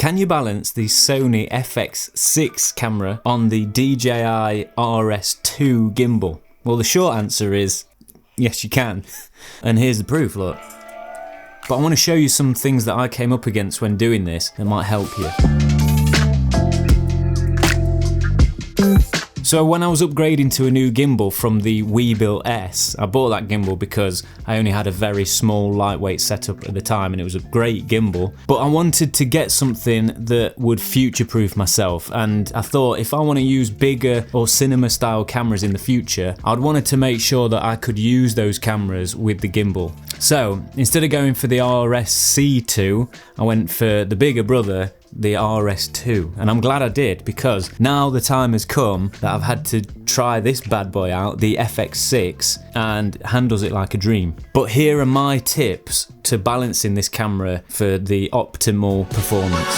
Can you balance the Sony FX6 camera on the DJI RS2 gimbal? Well, the short answer is yes, you can. And here's the proof, look. But I want to show you some things that I came up against when doing this that might help you. So when I was upgrading to a new gimbal from the Webuilt S, I bought that gimbal because I only had a very small lightweight setup at the time and it was a great gimbal, but I wanted to get something that would future-proof myself, and I thought if I want to use bigger or cinema style cameras in the future, I'd wanted to make sure that I could use those cameras with the gimbal. So instead of going for the RSC2, I went for the bigger brother, the RS2, and I'm glad I did, because now the time has come that I've had to try this bad boy out, the FX6, and handles it like a dream. But here are my tips to balancing this camera for the optimal performance.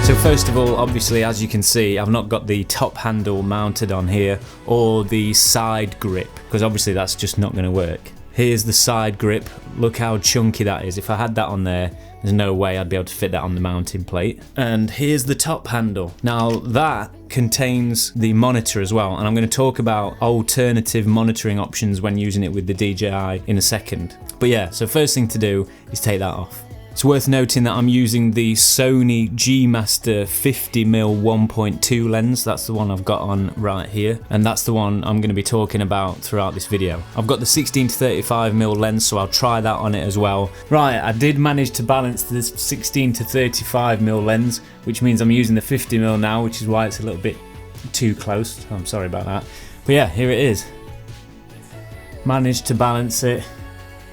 So first of all, obviously, as you can see, I've not got the top handle mounted on here or the side grip, because obviously that's just not going to work. Here's the side grip, look how chunky that is. If I had that on there, there's no way I'd be able to fit that on the mounting plate. And here's the top handle. Now that contains the monitor as well, and I'm going to talk about alternative monitoring options when using it with the DJI in a second. But yeah, so first thing to do is take that off. It's worth noting that I'm using the Sony G Master 50mm 1.2 lens. That's the one I've got on right here, and that's the one I'm going to be talking about throughout this video. I've got the 16-35mm lens, so I'll try that on it as well. Right, I did manage to balance this 16-35mm lens, which means I'm using the 50mm now, which is why it's a little bit too close. I'm sorry about that. But yeah, here it is. Managed to balance it.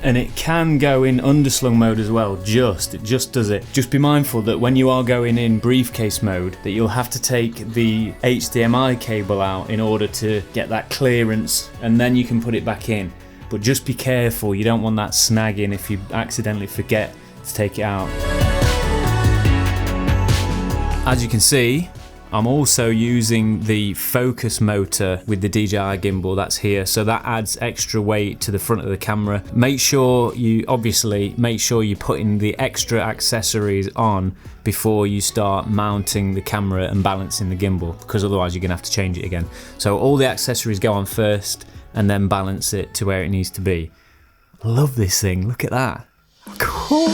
And it can go in underslung mode as well, it just does it. Just be mindful that when you are going in briefcase mode, that you'll have to take the HDMI cable out in order to get that clearance, and then you can put it back in. But just be careful, you don't want that snagging if you accidentally forget to take it out. As you can see, I'm also using the focus motor with the DJI gimbal that's here, so that adds extra weight to the front of the camera. Make sure you put in the extra accessories on before you start mounting the camera and balancing the gimbal, because otherwise you're gonna have to change it again. So all the accessories go on first and then balance it to where it needs to be. I love this thing, look at that. Cool.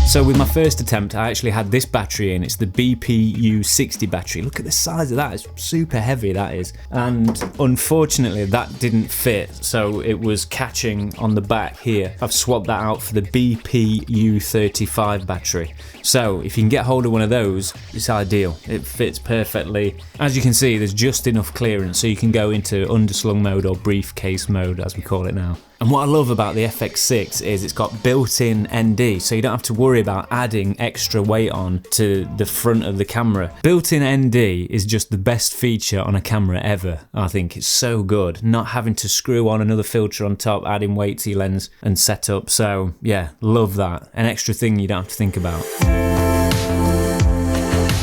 So with my first attempt, I actually had this battery in. It's the BPU60 battery. Look at the size of that, it's super heavy, that is. And unfortunately that didn't fit, so it was catching on the back here. I've swapped that out for the BPU35 battery. So if you can get hold of one of those, it's ideal. It fits perfectly. As you can see, there's just enough clearance so you can go into underslung mode or briefcase mode, as we call it now. And what I love about the FX6 is it's got built-in ND, so you don't have to worry about adding extra weight on to the front of the camera. Built-in ND is just the best feature on a camera ever. I think it's so good, not having to screw on another filter on top, adding weight to your lens and setup. So yeah, love that. An extra thing you don't have to think about.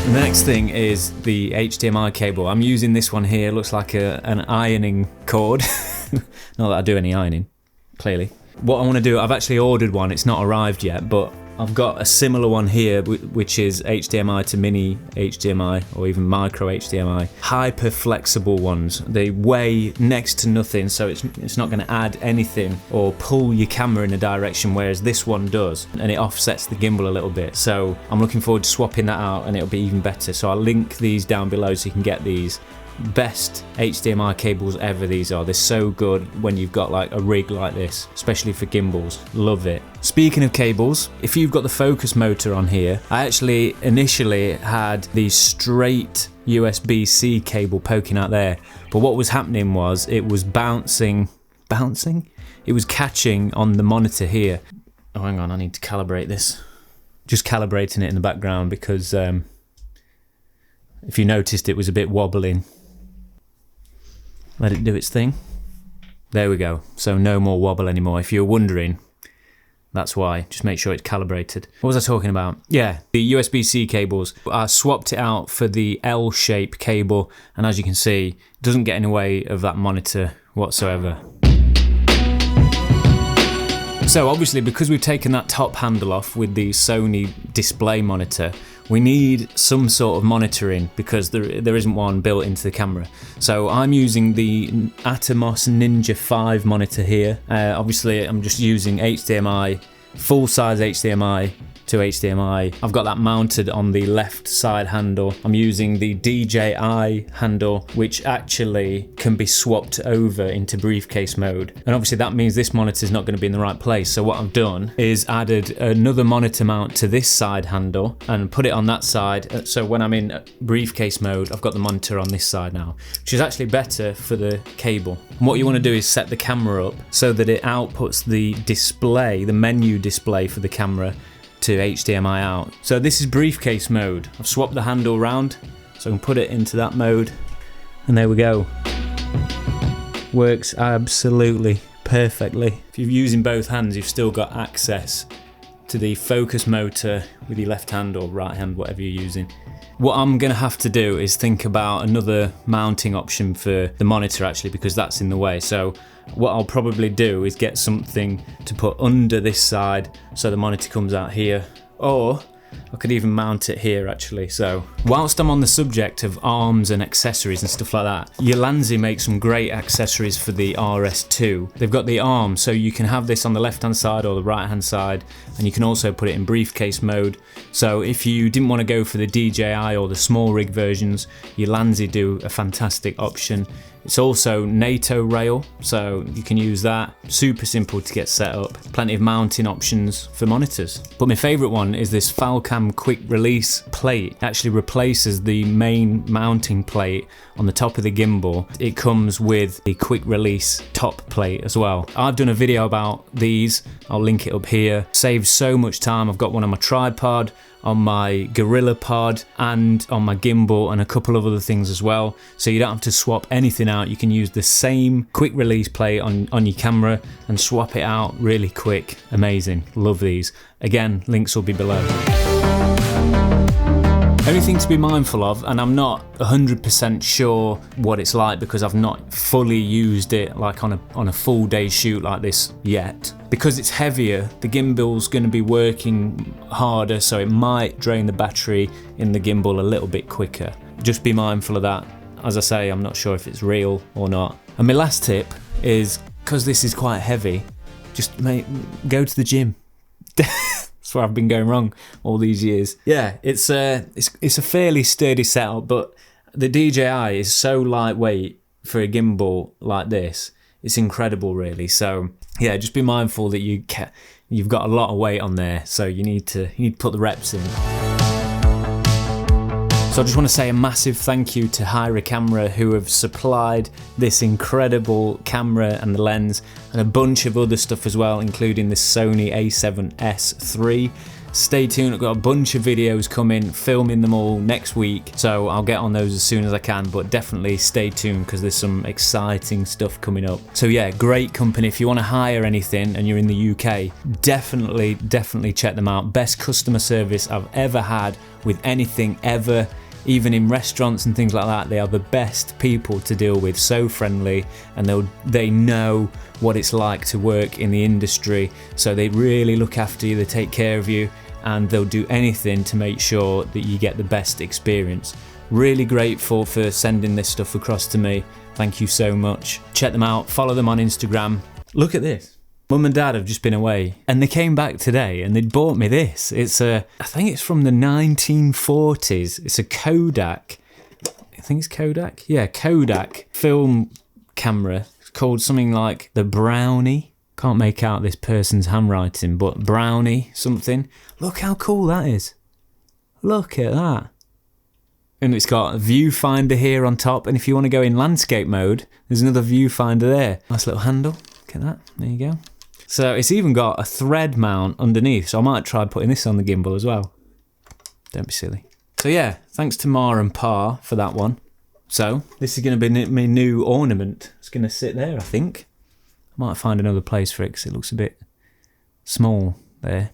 The next thing is the HDMI cable. I'm using this one here, looks like an ironing cord. Not that I do any ironing, clearly. What I want to do, I've actually ordered one, it's not arrived yet, but I've got a similar one here, which is HDMI to mini HDMI or even micro HDMI. Hyper flexible ones. They weigh next to nothing, so it's not going to add anything or pull your camera in a direction, whereas this one does, and it offsets the gimbal a little bit. So I'm looking forward to swapping that out, and it'll be even better. So I'll link these down below so you can get these. Best HDMI cables ever, these are. They're so good when you've got like a rig like this, especially for gimbals. Love it. Speaking of cables, if you've got the focus motor on here, I actually initially had the straight USB-C cable poking out there, but what was happening was it was bouncing? It was catching on the monitor here. Oh, hang on, I need to calibrate this. Just calibrating it in the background because if you noticed, it was a bit wobbling. Let it do its thing. There we go. So no more wobble anymore. If you're wondering, that's why. Just make sure it's calibrated. What was I talking about? Yeah, the USB-C cables. I swapped it out for the L-shape cable, and as you can see, it doesn't get in the way of that monitor whatsoever. So obviously, because we've taken that top handle off with the Sony display monitor, we need some sort of monitoring because there isn't one built into the camera. So I'm using the Atomos Ninja 5 monitor here. Obviously I'm just using HDMI, full size HDMI to HDMI. I've got that mounted on the left side handle. I'm using the DJI handle, which actually can be swapped over into briefcase mode. And obviously that means this monitor is not going to be in the right place. So what I've done is added another monitor mount to this side handle and put it on that side. So when I'm in briefcase mode, I've got the monitor on this side now, which is actually better for the cable. And what you want to do is set the camera up so that it outputs the display, the menu display for the camera, to HDMI out. So this is briefcase mode. I've swapped the handle around so I can put it into that mode, and there we go. Works absolutely perfectly. If you're using both hands, you've still got access to the focus motor with your left hand or right hand, whatever you're using. What I'm gonna have to do is think about another mounting option for the monitor actually, because that's in the way. So what I'll probably do is get something to put under this side so the monitor comes out here, or I could even mount it here actually. So whilst I'm on the subject of arms and accessories and stuff like that, Ulanzi makes some great accessories for the RS2. They've got the arm, so you can have this on the left hand side or the right hand side, and you can also put it in briefcase mode. So if you didn't want to go for the DJI or the small rig versions, Ulanzi do a fantastic option. It's also NATO rail, so you can use that. Super simple to get set up. Plenty of mounting options for monitors. But my favourite one is this Falcam quick release plate. It actually replaces the main mounting plate on the top of the gimbal. It comes with the quick release top plate as well. I've done a video about these. I'll link it up here. Saves so much time. I've got one on my tripod, on my Gorilla Pod, and on my gimbal, and a couple of other things as well. So you don't have to swap anything out. You can use the same quick release plate on your camera and swap it out really quick. Amazing. Love these. Again, links will be below. Only thing to be mindful of, and I'm not 100% sure what it's like because I've not fully used it like on a full day shoot like this yet. Because it's heavier, the gimbal's going to be working harder, so it might drain the battery in the gimbal a little bit quicker. Just be mindful of that. As I say, I'm not sure if it's real or not. And my last tip is, because this is quite heavy, just go to the gym. That's where I've been going wrong all these years. Yeah, it's a fairly sturdy setup, but the DJI is so lightweight for a gimbal like this. It's incredible, really. So yeah, just be mindful that you've got a lot of weight on there, so you need to put the reps in. So I just want to say a massive thank you to Hyra Camera, who have supplied this incredible camera and the lens and a bunch of other stuff as well, including this Sony a7S III. Stay tuned, I've got a bunch of videos coming, filming them all next week, so I'll get on those as soon as I can, but definitely stay tuned because there's some exciting stuff coming up. So yeah, great company. If you want to hire anything and you're in the UK, definitely check them out. Best customer service I've ever had with anything ever. Even in restaurants and things like that, they are the best people to deal with, so friendly, and they know what it's like to work in the industry, so they really look after you, they take care of you, and they'll do anything to make sure that you get the best experience. Really grateful for sending this stuff across to me. Thank you so much. Check them out, follow them on Instagram. Look at this. Mum and Dad have just been away and they came back today and they bought me this. I think it's from the 1940s. It's a Kodak. I think it's Kodak. Yeah, Kodak film camera. It's called something like the Brownie. Can't make out this person's handwriting, but Brownie something. Look how cool that is. Look at that. And it's got a viewfinder here on top. And if you want to go in landscape mode, there's another viewfinder there. Nice little handle. Look at that. There you go. So it's even got a thread mount underneath, so I might try putting this on the gimbal as well. Don't be silly. So yeah, thanks to Ma and Pa for that one. So this is going to be my new ornament. It's going to sit there, I think. I might find another place for it because it looks a bit small there.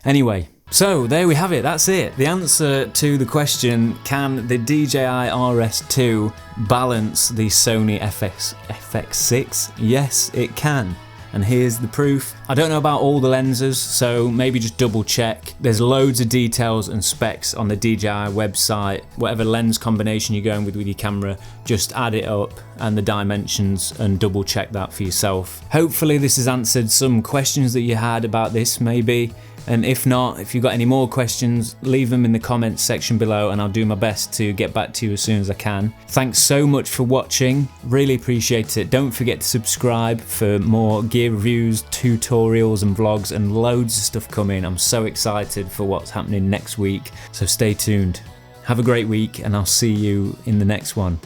Anyway, so there we have it. That's it. The answer to the question, can the DJI RS2 balance the Sony FX6? Yes, it can. and here's the proof. I don't know about all the lenses, so maybe just double check. There's loads of details and specs on the DJI website. Whatever lens combination you're going with your camera, just add it up and the dimensions and double check that for yourself. Hopefully this has answered some questions that you had about this maybe, and if not, if you've got any more questions, leave them in the comments section below and I'll do my best to get back to you as soon as I can. Thanks so much for watching, really appreciate it. Don't forget to subscribe for more gear reviews, tutorials and vlogs, and loads of stuff coming. I'm so excited for what's happening next week, so stay tuned. Have a great week and I'll see you in the next one.